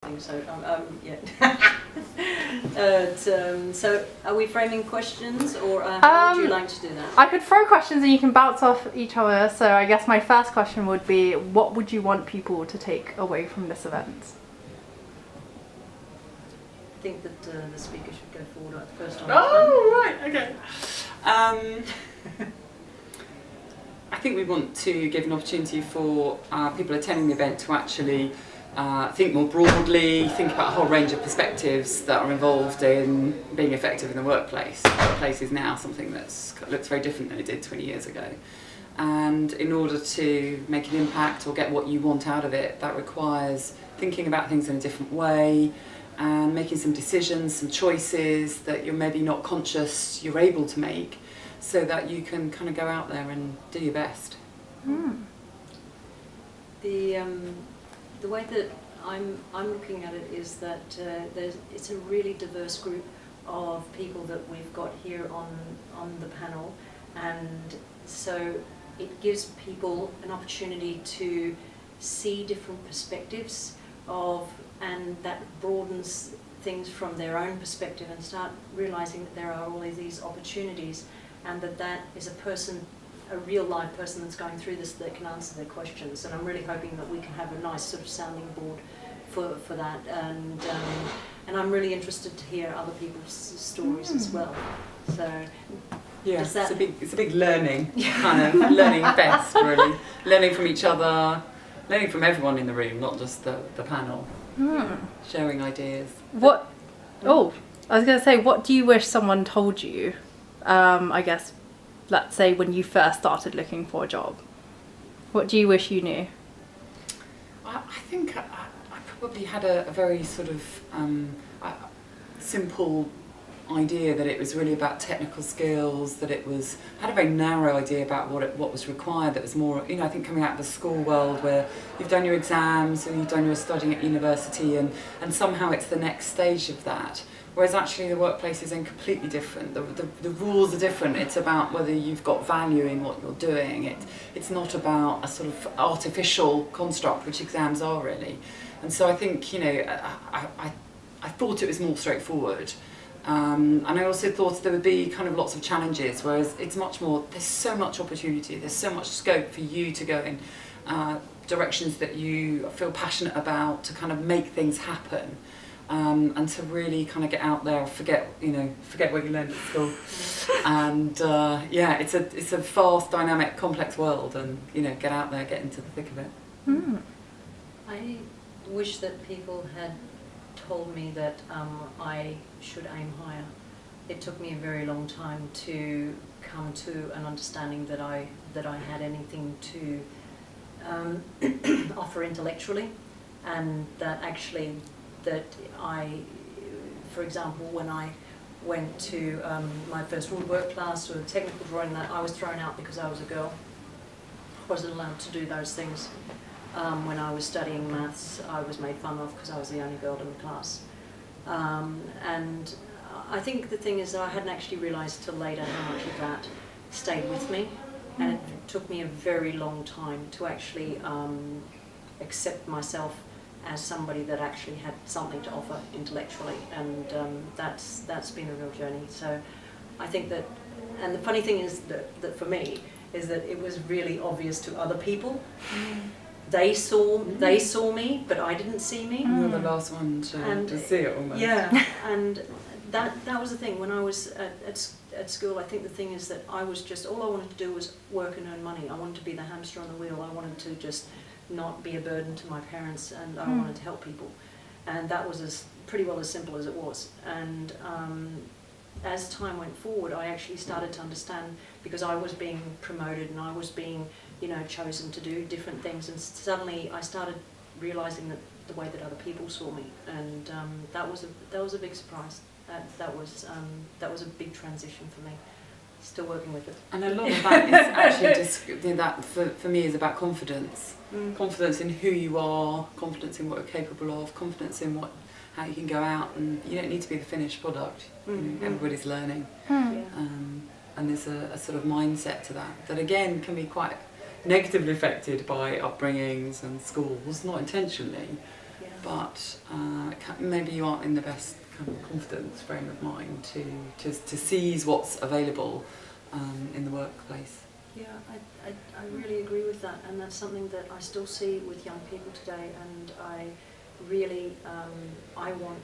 So so are we framing questions, or how would you like to do that? I could throw questions and you can bounce off each other. So I guess my first question would be, what would you want people to take away from this event? I think that the speaker should go forward first on this right, okay. I think we want to give an opportunity for people attending the event to actually think more broadly, think about a whole range of perspectives that are involved in being effective in the workplace. The workplace is now something that looks very different than it did 20 years ago. And in order to make an impact or get what you want out of it, that requires thinking about things in a different way and making some decisions, some choices that you're maybe not conscious you're able to make, so that you can kind of go out there and do your best. The way that I'm looking at it is that it's a really diverse group of people that we've got here on the panel, and so it gives people an opportunity to see different perspectives and that broadens things from their own perspective, and start realizing that there are all these opportunities, and that is a real live person that's going through this that can answer their questions. And I'm really hoping that we can have a nice sort of sounding board for that, and I'm really interested to hear other people's stories as well. So yeah, it's a big learning kind of learning fest, really. Learning from each other, learning from everyone in the room, not just the panel. Sharing ideas. I was going to say, what do you wish someone told you, I guess, let's say when you first started looking for a job? What do you wish you knew? I think I probably had a very sort of simple idea that it was really about technical skills, that I had a very narrow idea about what was required, that was more, I think coming out of the school world where you've done your exams and you've done your studying at university, and somehow it's the next stage of that. Whereas actually the workplace is then completely different. The rules are different. It's about whether you've got value in what you're doing. It's not about a sort of artificial construct, which exams are really. And so I think, I thought it was more straightforward. And I also thought there would be kind of lots of challenges, whereas it's much more, there's so much opportunity, there's so much scope for you to go in directions that you feel passionate about, to kind of make things happen. And to really kind of get out there, forget what you learned at school, and it's a fast, dynamic, complex world, and get out there, get into the thick of it. I wish that people had told me that I should aim higher. It took me a very long time to come to an understanding that I had anything to offer intellectually, and that actually. That for example, when I went to my first woodwork class or technical drawing, that I was thrown out because I was a girl. I wasn't allowed to do those things. When I was studying maths, I was made fun of because I was the only girl in the class. And I think the thing is that I hadn't actually realised till later how much of that stayed with me, and it took me a very long time to actually accept myself as somebody that actually had something to offer intellectually, and that's been a real journey. So I think that, and the funny thing is that for me is that it was really obvious to other people. They saw me, but I didn't see me. You're the last one to see it almost. Yeah, and that was the thing when I was at school. I think the thing is that I was just, all I wanted to do was work and earn money. I wanted to be the hamster on the wheel. I wanted to just not be a burden to my parents, and I wanted to help people, and that was pretty well as simple as it was. And as time went forward, I actually started to understand, because I was being promoted and I was being chosen to do different things, and suddenly I started realizing that the way that other people saw me, and that was a big surprise. That was a big transition for me. Still working with it. And a lot of that is actually just, that for me is about confidence. Confidence in who you are, confidence in what you're capable of, confidence in how you can go out, and you don't need to be the finished product. Everybody's learning. And there's a sort of mindset to that again can be quite negatively affected by upbringings and schools, not intentionally. but maybe you aren't in the best kind of confidence frame of mind to seize what's available in the workplace. Yeah, I really agree with that, and that's something that I still see with young people today, and I really, I want,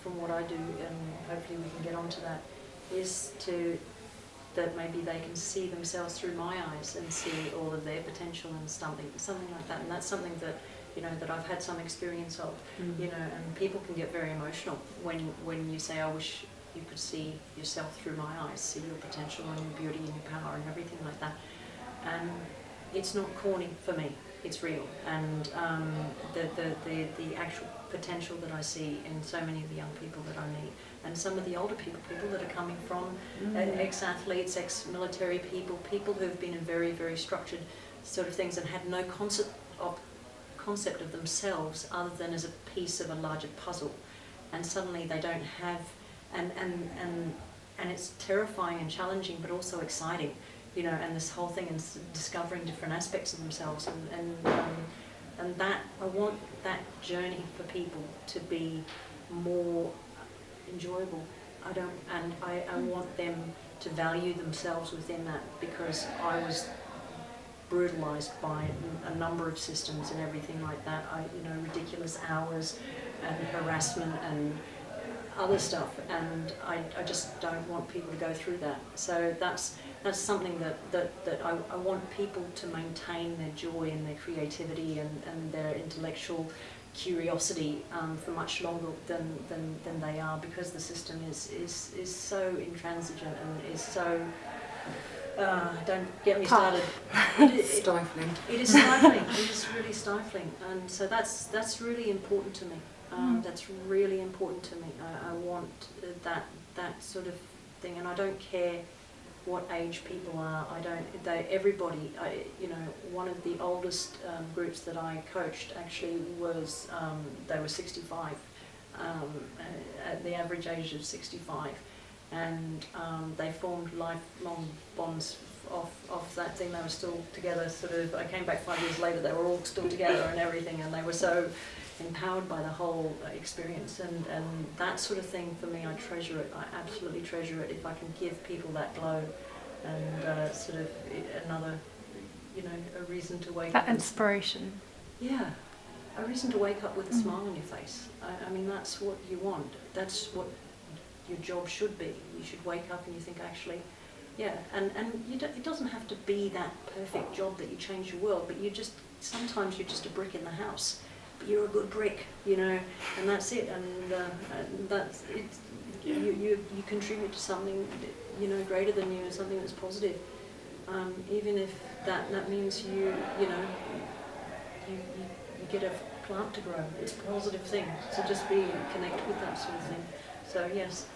from what I do, and hopefully we can get onto that, is that maybe they can see themselves through my eyes and see all of their potential and something like that, and that's something that, you know, that I've had some experience of, you know, and people can get very emotional when you say, I wish you could see yourself through my eyes, see your potential and your beauty and your power and everything like that. And it's not corny for me, it's real. And the actual potential that I see in so many of the young people that I meet, and some of the older people that are coming from ex-athletes, ex-military people who have been in very, very structured sort of things and had no concept of themselves other than as a piece of a larger puzzle. And suddenly they don't have, and it's terrifying and challenging, but also exciting, you know. And this whole thing is discovering different aspects of themselves, and that I want that journey for people to be more enjoyable. I want them to value themselves within that, because I was brutalised by a number of systems and everything like that. Ridiculous hours and harassment and other stuff, and I just don't want people to go through that. So that's something that I want people to maintain their joy and their creativity and their intellectual curiosity for much longer than they are, because the system is so intransigent and is so don't get me started. Stifling. It is stifling. It is really stifling, and so that's really important to me. That's really important to me. I want that sort of thing, and I don't care what age people are. Everybody. One of the oldest groups that I coached actually was they were 65, at the average age of 65, and they formed lifelong bonds off that thing. They were still together. Sort of. I came back 5 years later. They were all still together and everything, and they were so empowered by the whole experience, and that sort of thing for me, I treasure it. I absolutely treasure it if I can give people that glow and sort of another, a reason to wake up. That inspiration. Yeah, a reason to wake up with a smile on your face. I mean, that's what you want. That's what your job should be. You should wake up and you think, actually, yeah, and it doesn't have to be that perfect job that you change your world, but sometimes you're just a brick in the house. You're a good brick, and that's it, and that's it. You contribute to something, greater than you, something that's positive, even if that means you get a plant to grow. It's a positive thing, so just connect with that sort of thing. So yes.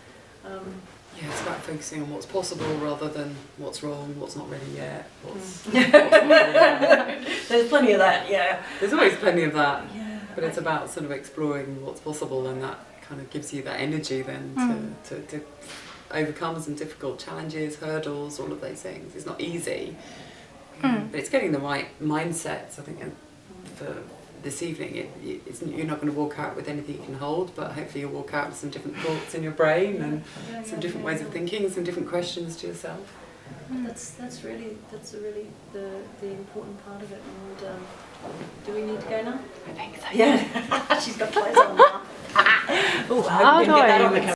Yeah, it's about focusing on what's possible rather than what's wrong, what's not ready yet, what's not ready yet. There's plenty of that, yeah. There's always plenty of that. Yeah. But it's about sort of exploring what's possible, and that kind of gives you that energy then to overcome some difficult challenges, hurdles, all of those things. It's not easy, but it's getting the right mindsets, I think, for this evening. You're not going to walk out with anything you can hold, but hopefully you'll walk out with some different thoughts in your brain and some different ways of thinking, some different questions to yourself. That's really the important part of it. And do we need to go now? I think so. Yeah. She's got clothes on now. How do I